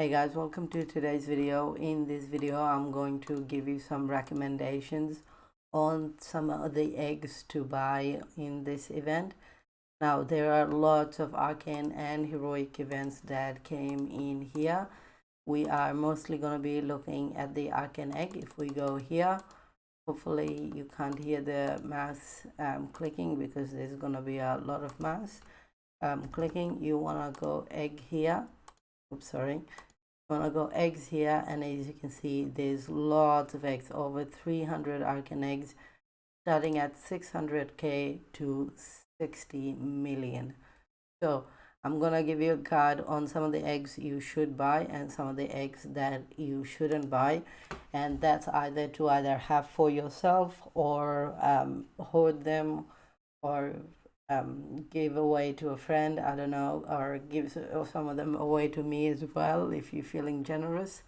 Hey guys, welcome to today's video. In this video I'm going to give you some recommendations on some of the eggs to buy in this event. Now there are lots of arcane and heroic events that came in here. We are mostly going to be looking at the arcane egg. If we go here, hopefully you can't hear the mouse clicking because there's going to be a lot of mouse clicking. You want to go egg here. Oops, sorry. Want to go eggs here, and as you can see there's lots of eggs, over 300 arcane eggs, starting at 600k to 60 million. So I'm gonna give you a guide on some of the eggs you should buy and some of the eggs that you shouldn't buy, and that's either to have for yourself or hoard them or give away to a friend, I don't know, or give some of them away to me as well if you're feeling generous.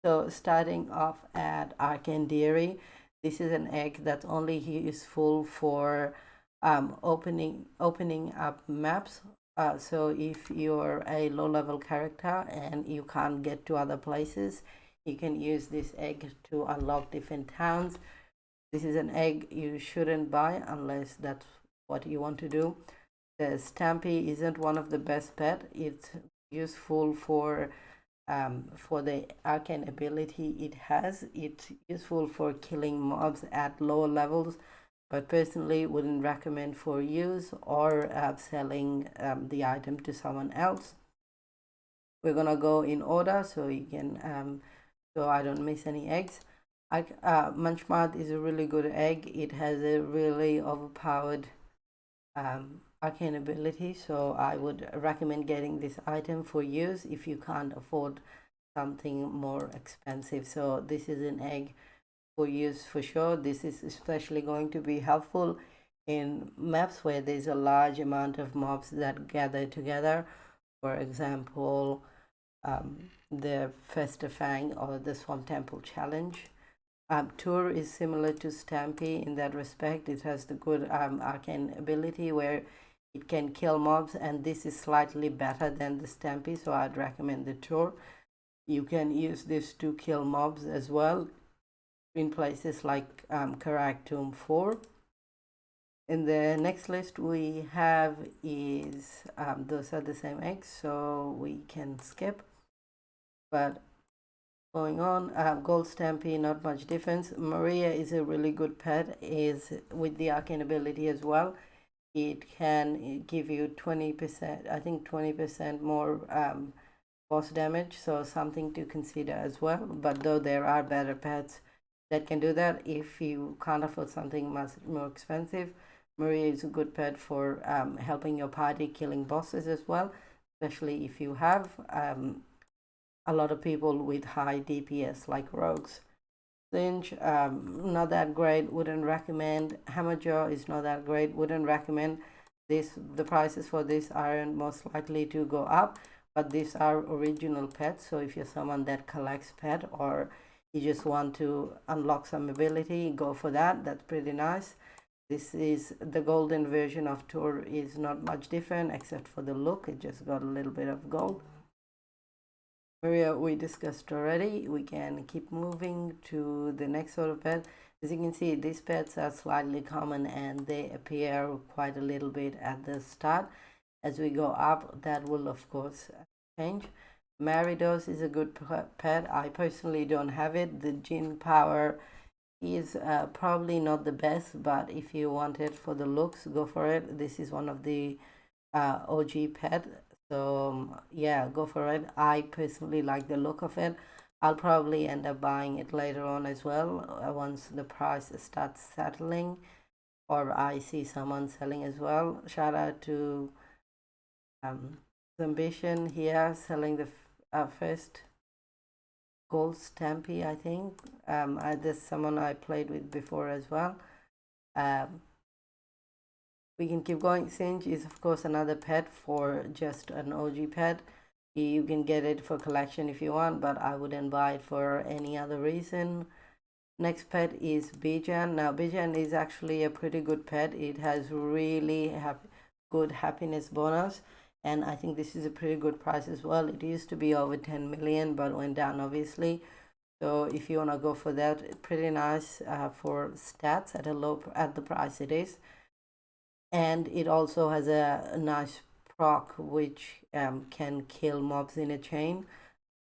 So starting off at Arcane Dairy, this is an egg that's only useful for opening up maps. So if you're a low level character and you can't get to other places, you can use this egg to unlock different towns. This is an egg you shouldn't buy unless that's what you want to do. The Stampy isn't one of the best pet. It's useful for the arcane ability it has. It's useful for killing mobs at lower levels, but personally wouldn't recommend for use or selling the item to someone else. We're gonna go in order so you can so I don't miss any eggs. Munchmouth is a really good egg. It has a really overpowered arcane ability, so I would recommend getting this item for use if you can't afford something more expensive. So this is an egg for use for sure. This is especially going to be helpful in maps where there's a large amount of mobs that gather together. For example, the Fang or the Swamp Temple challenge. Tour is similar to Stampy in that respect. It has the good arcane ability where it can kill mobs, and this is slightly better than the Stampy, so I'd recommend the Tour. You can use this to kill mobs as well in places like Karak Tomb 4. In the next list we have is those are the same eggs, so we can skip. But going on, Gold Stampy, not much difference. Maria is a really good pet, is with the arcane ability as well. It can give you 20%, I think 20% more boss damage, so something to consider as well. But though there are better pets that can do that, if you can't afford something much more expensive, Maria is a good pet for helping your party killing bosses as well, especially if you have a lot of people with high DPS like rogues. Lynch, not that great, wouldn't recommend. Hammerjaw is not that great, wouldn't recommend. The prices for this aren't most likely to go up, but these are original pets, so if you're someone that collects pet or you just want to unlock some ability, go for that. That's pretty nice. This is the golden version of Tour, is not much different except for the look. It just got a little bit of gold. Maria we discussed already. We can keep moving to the next sort of pet. As you can see, these pets are slightly common and they appear quite a little bit at the start. As we go up, that will of course change. Maridos is a good pet. I personally don't have it. The Jin power is probably not the best, but if you want it for the looks, go for it. This is one of the OG pet, so yeah, go for it. I personally like the look of it. I'll probably end up buying it later on as well once the price starts settling or I see someone selling as well. Shout out to Ambition here selling the first Gold Stampy, I think. There's someone I played with before as well. We can keep going. Singe is of course another pet for just an OG pet. You can get it for collection if you want, but I wouldn't buy it for any other reason. Next pet is Bijan. Now Bijan is actually a pretty good pet. It has really good happiness bonus, and I think this is a pretty good price as well. It used to be over 10 million but went down obviously. So if you want to go for that, pretty nice for stats at at the price it is. And it also has a nice proc which can kill mobs in a chain.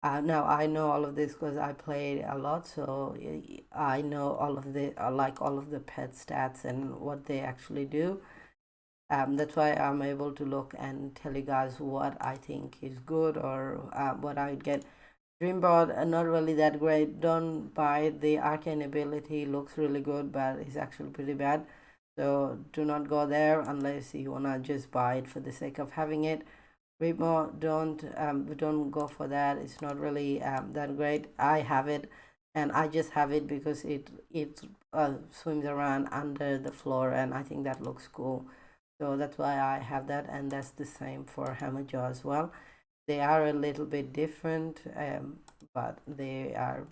Now I know all of this because I played a lot, so I know all of the like all of the pet stats and what they actually do. That's why I'm able to look and tell you guys what I think is good or what I would get. Dreambot, not really that great. Don't buy it. The Arcane ability looks really good, but it's actually pretty bad. So do not go there unless you wanna just buy it for the sake of having it. Remo, don't go for that. It's not really that great. I have it, and I just have it because it swims around under the floor, and I think that looks cool. So that's why I have that, and that's the same for Hammerjaw as well. They are a little bit different, but they are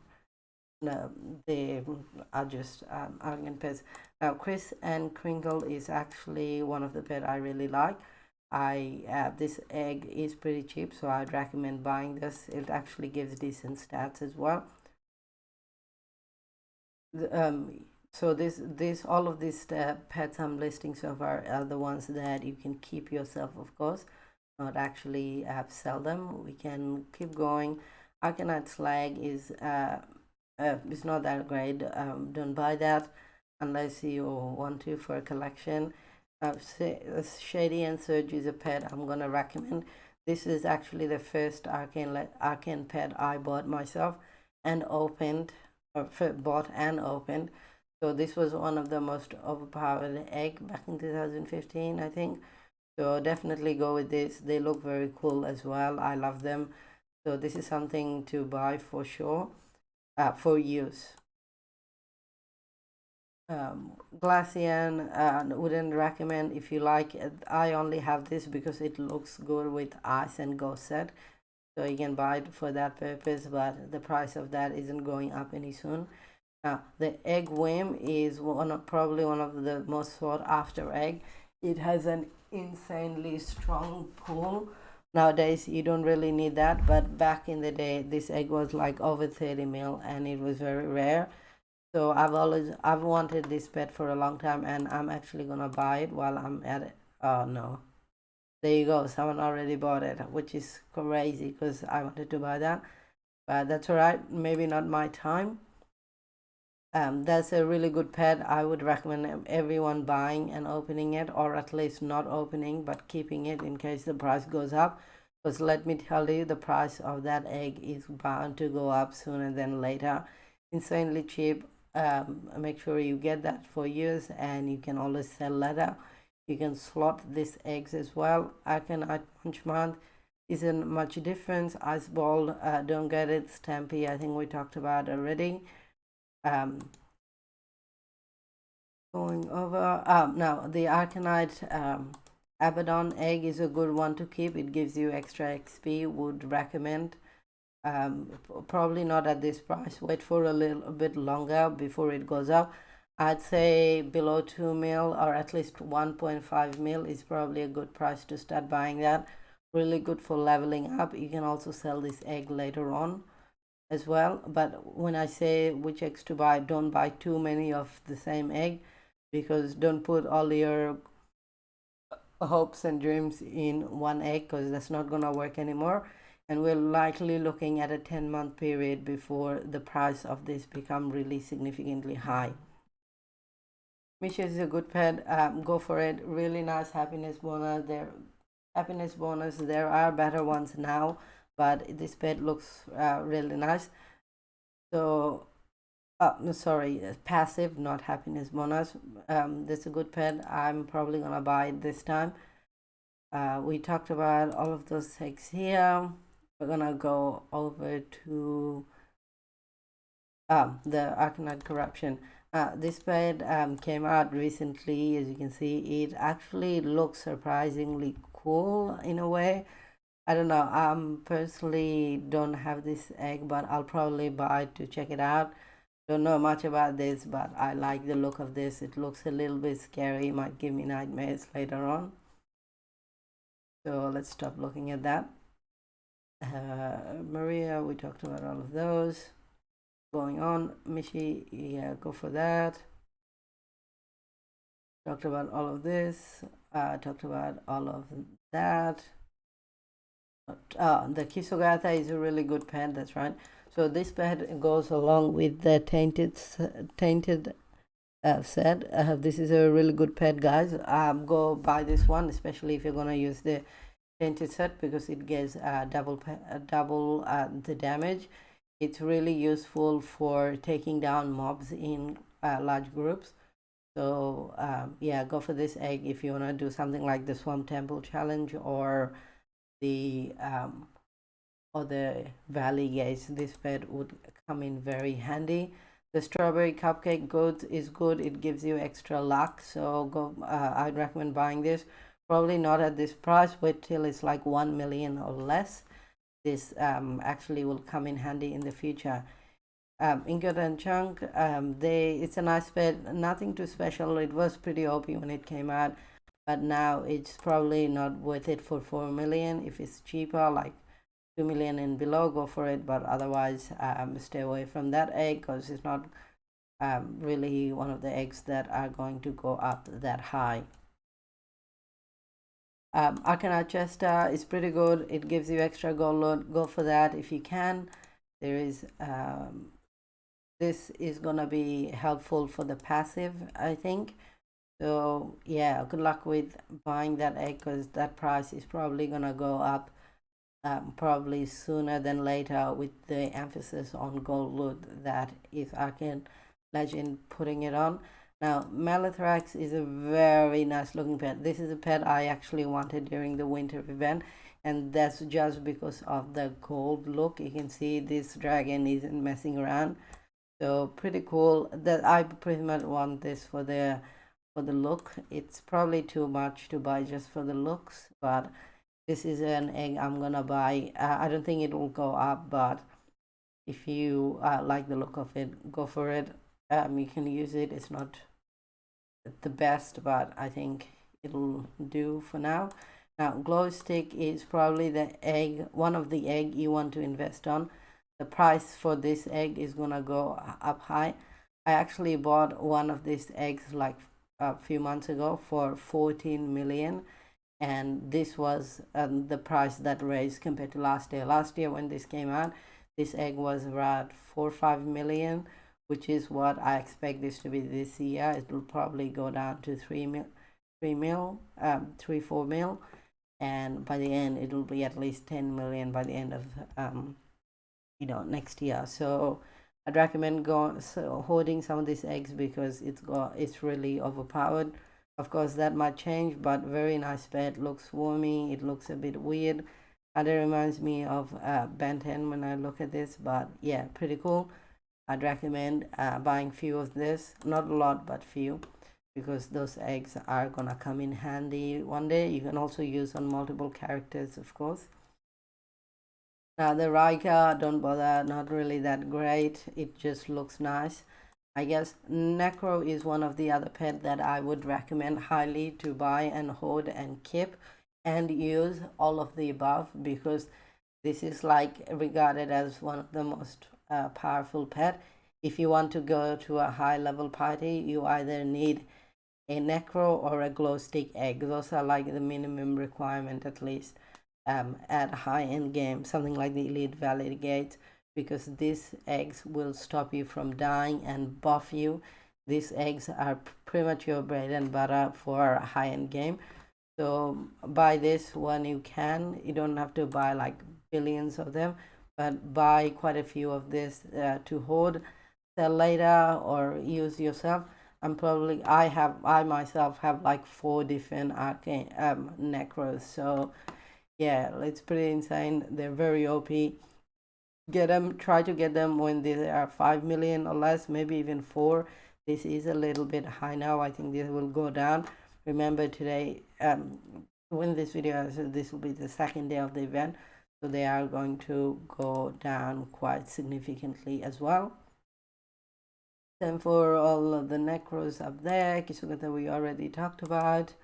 no, they are just arrogant pets. Now, Chris and Kringle is actually one of the pet I really like. This egg is pretty cheap, so I'd recommend buying this. It actually gives decent stats as well. So this all of these pets I'm listing so far are the ones that you can keep yourself, of course, not actually sell them. We can keep going. Arcane slag is it's not that great. Don't buy that unless you want to for a collection. Shady and Surge is a pet I'm gonna recommend. This is actually the first arcane pet I bought myself and opened, bought and opened. So this was one of the most overpowered egg back in 2015, I think. So definitely go with this. They look very cool as well. I love them. So this is something to buy for sure, for use. Glacian, wouldn't recommend if you like it. I only have this because it looks good with ice and ghost set, so you can buy it for that purpose, but the price of that isn't going up any soon. Now the egg worm is probably one of the most sought after egg. It has an insanely strong pull. Nowadays you don't really need that, but back in the day this egg was like over 30 mil and it was very rare. So I've wanted this pet for a long time, and I'm actually gonna buy it while I'm at it. Oh no, there you go, someone already bought it, which is crazy because I wanted to buy that, but that's all right. Maybe not my time. That's a really good pet. I would recommend everyone buying and opening it, or at least not opening but keeping it in case the price goes up, because let me tell you, the price of that egg is bound to go up sooner than later. Insanely cheap. Make sure you get that for use, and you can always sell later. You can slot these eggs as well. Arcanite Punch Month isn't much difference. Ice Ball, don't get it. Stampy, I think we talked about already. Going over now, the Arcanite Abaddon egg is a good one to keep. It gives you extra XP. Would recommend. Probably not at this price. Wait for a little bit longer before it goes up. I'd say below 2 mil or at least 1.5 mil is probably a good price to start buying that. Really good for leveling up. You can also sell this egg later on as well, but when I say which eggs to buy, don't buy too many of the same egg, because don't put all your hopes and dreams in one egg, because that's not gonna work anymore, and we're likely looking at a 10-month period before the price of this become really significantly high. Misha is a good pet. Go for it. Really nice happiness bonus. There are better ones now, but this pet looks really nice. So sorry, passive, not happiness bonus. That's a good pet. I'm probably gonna buy it this time. We talked about all of those things here. We're gonna go over to the Arcanite Corruption. This pet came out recently. As you can see, it actually looks surprisingly cool in a way. I don't know, personally don't have this egg, but I'll probably buy it to check it out. Don't know much about this, but I like the look of this. It looks a little bit scary, might give me nightmares later on. So let's stop looking at that. Maria, we talked about all of those. Going on, Mishi, yeah, go for that. Talked about all of this. Talked about all of that. The Kisogata is a really good pet, that's right. So this pet goes along with the tainted set. This is a really good pet, guys. Go buy this one, especially if you're gonna use the tainted set, because it gives double the damage. It's really useful for taking down mobs in large groups. So yeah, go for this egg if you want to do something like the Swamp Temple challenge or the Valley Gates. This pet would come in very handy. The Strawberry Cupcake is good. It gives you extra luck, so go. I'd recommend buying this. Probably not at this price. Wait till it's like 1 million or less. This actually will come in handy in the future. Ingot and Chunk, it's a nice pet, nothing too special. It was pretty OP when it came out, but now it's probably not worth it for 4 million. If it's cheaper, like 2 million and below, go for it, but otherwise stay away from that egg, because it's not really one of the eggs that are going to go up that high. Arcane Chest is pretty good. It gives you extra gold load. Go for that if you can. There is this is gonna be helpful for the passive, I think. So yeah, good luck with buying that egg, because that price is probably gonna go up probably sooner than later, with the emphasis on gold loot that is Arcane Legend putting it on. Now Malithrax is a very nice looking pet. This is a pet I actually wanted during the winter event, and that's just because of the gold look. You can see this dragon isn't messing around. So pretty cool. That I pretty much want this for the look. It's probably too much to buy just for the looks, but this is an egg I'm gonna buy. I don't think it will go up, but if you like the look of it, go for it. You can use it. It's not the best, but I think it'll do for now. Now glow stick is probably the egg, one of the egg you want to invest on. The price for this egg is gonna go up high. I actually bought one of these eggs like a few months ago for 14 million, and this was the price that raised compared to last year. Last year when this came out, this egg was around 4 or 5 million, which is what I expect this to be this year. It will probably go down to 3 4 mil, and by the end it will be at least 10 million by the end of next year. So I'd recommend hoarding some of these eggs, because it's really overpowered. Of course that might change, but very nice pet. Looks swarmy, it looks a bit weird, and it reminds me of Ben 10 when I look at this, but yeah, pretty cool. I'd recommend buying few of this, not a lot but few, because those eggs are gonna come in handy one day. You can also use on multiple characters, of course. Now the Rika, don't bother, not really that great. It just looks nice. I guess Necro is one of the other pet that I would recommend highly to buy and hoard and keep and use, all of the above, because this is like regarded as one of the most powerful pet. If you want to go to a high level party, you either need a Necro or a glow stick egg. Those are like the minimum requirement, at least at high-end game, something like the Elite Valley Gates, because these eggs will stop you from dying and buff you. These eggs are pretty much your bread and butter for a high-end game. So buy this when you can. You don't have to buy like billions of them, but buy quite a few of this to hoard, sell later, or use yourself. I myself have like 4 different Arcane Necros, so yeah, it's pretty insane. They're very OP. Get them, try to get them when they are 5 million or less, maybe even 4. This is a little bit high now. I think this will go down. Remember today, when this video, this will be the second day of the event, so they are going to go down quite significantly as well. Then for all of the Necros up there, Kisugata we already talked about.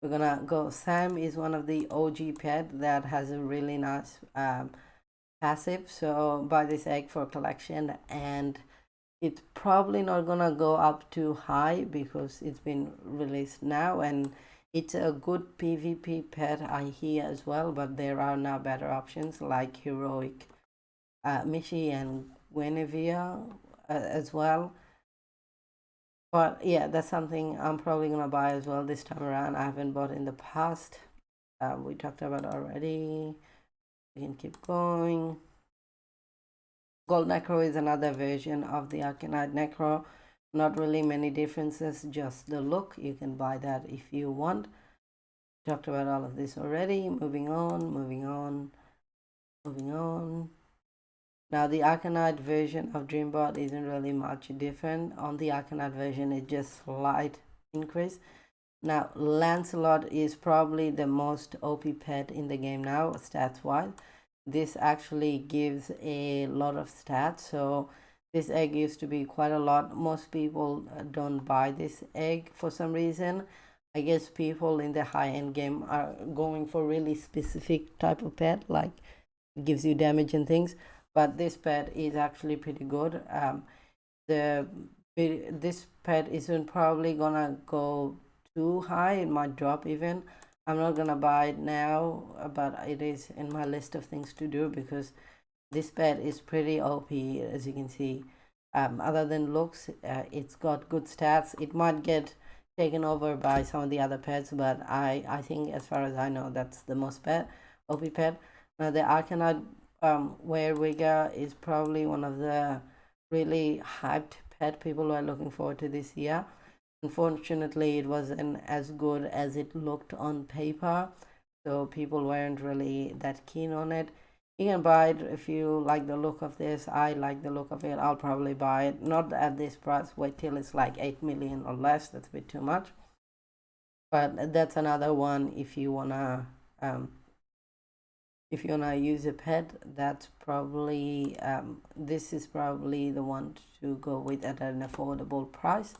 we're gonna go. Sam is one of the OG pet that has a really nice passive, so buy this egg for collection, and it's probably not gonna go up too high because it's been released now, and it's a good PvP pet I hear as well, but there are now better options like Heroic Mishi and Guinevere as well. But yeah, that's something I'm probably gonna buy as well this time around. I haven't bought in the past. We talked about already. We can keep going. Gold Necro is another version of the Arcane Necro. Not really many differences, just the look. You can buy that if you want. Talked about all of this already. Moving on, moving on, moving on. Now the Arcanite version of Dreambot isn't really much different. On the Arcanite version, it's just slight increase. Now Lancelot is probably the most OP pet in the game now, stats wise. This actually gives a lot of stats, so this egg used to be quite a lot. Most people don't buy this egg for some reason. I guess people in the high-end game are going for really specific type of pet, like it gives you damage and things, but this pet is actually pretty good. This pet isn't probably gonna go too high. It might drop even. I'm not gonna buy it now, but it is in my list of things to do because this pet is pretty OP, as you can see. Other than looks, it's got good stats. It might get taken over by some of the other pets, but I think, as far as I know, that's the most OP pet. Now the Arcanite Werewigger is probably one of the really hyped pet people are looking forward to this year. Unfortunately, it wasn't as good as it looked on paper, so people weren't really that keen on it. You can buy it if you like the look of this. I like the look of it. I'll probably buy it. Not at this price. Wait till it's like 8 million or less. That's a bit too much. But that's another one if you wanna use a pet. That's probably this is probably the one to go with at an affordable price.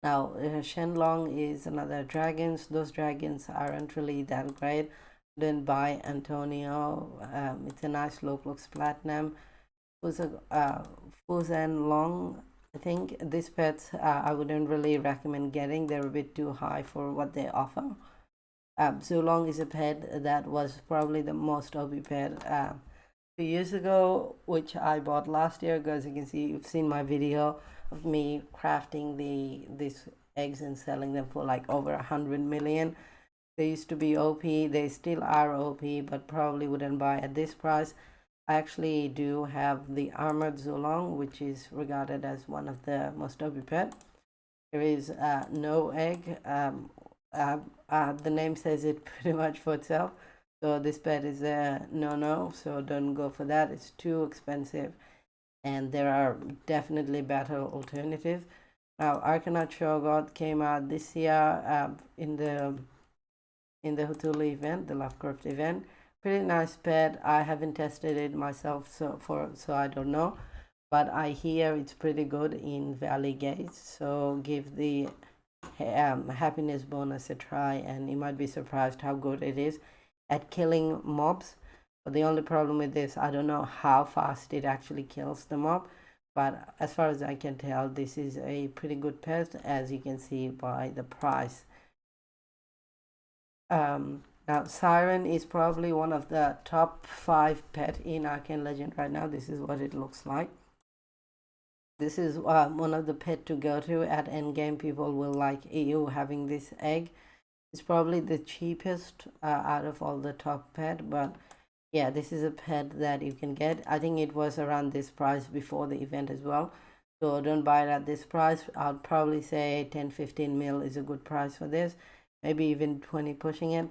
Now Shenlong is another dragons. Those dragons aren't really that great. Then buy Antonio. It's a nice look, looks platinum. Fuzan Long, I think these pets I wouldn't really recommend getting. They're a bit too high for what they offer. Zulong is a pet that was probably the most OP pet 2 years ago, which I bought last year. Because you can see, you've seen my video of me crafting these eggs and selling them for like over 100 million. They used to be OP. They still are OP, but probably wouldn't buy at this price. I actually do have the armored Zulong, which is regarded as one of the most OP pet. There is no egg. The name says it pretty much for itself. So this pet is a no, so don't go for that. It's too expensive, and there are definitely better alternatives. Now Arcane Shogot came out this year in the Cthulhu event, the Lovecraft event. Pretty nice pet. I haven't tested it myself, so I don't know, but I hear it's pretty good in Valley Gates. So give the happiness bonus a try, and you might be surprised how good it is at killing mobs. But the only problem with this, I don't know how fast it actually kills the mob, but as far as I can tell, this is a pretty good pet, as you can see by the price. Now Siren is probably one of the top 5 pet in Arcane Legend right now. This is what it looks like. This is one of the pet to go to at Endgame. People will like EU having this egg. It's probably the cheapest out of all the top pet, but yeah, this is a pet that you can get. I think it was around this price before the event as well, so don't buy it at this price. I'll probably say 10-15 mil is a good price for this, maybe even 20 pushing it.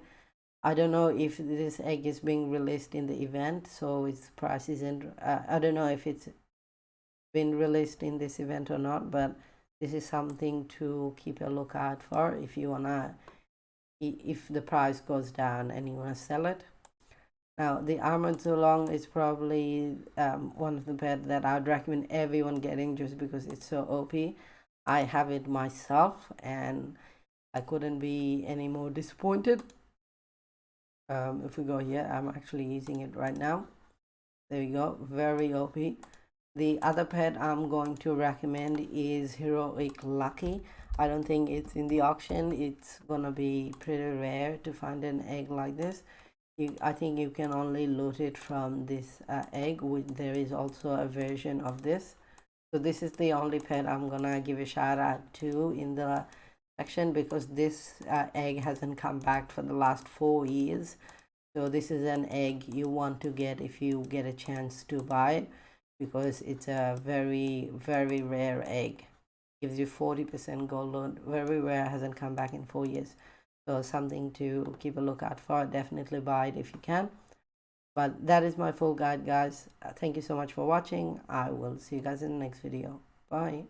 I don't know if this egg is being released in the event, so its price isn't I don't know if it's been released in this event or not, but this is something to keep a lookout for if you wanna, if the price goes down and you want to sell it. Now the armored Zulong is probably one of the pets that I'd recommend everyone getting, just because it's so OP. I have it myself, and I couldn't be any more disappointed. If we go here, I'm actually using it right now. There we go, very OP. The other pet I'm going to recommend is Heroic Lucky. I don't think it's in the auction. It's gonna be pretty rare to find an egg like this. I think you can only loot it from this egg. There is also a version of this. So this is the only pet I'm gonna give a shout out to in the section, because this egg hasn't come back for the last 4 years. So this is an egg you want to get if you get a chance to buy it, because it's a very rare egg. Gives you 40% gold load. Very rare, hasn't come back in 4 years. So something to keep a lookout for. Definitely buy it if you can. But that is my full guide, guys. Thank you so much for watching. I will see you guys in the next video. Bye.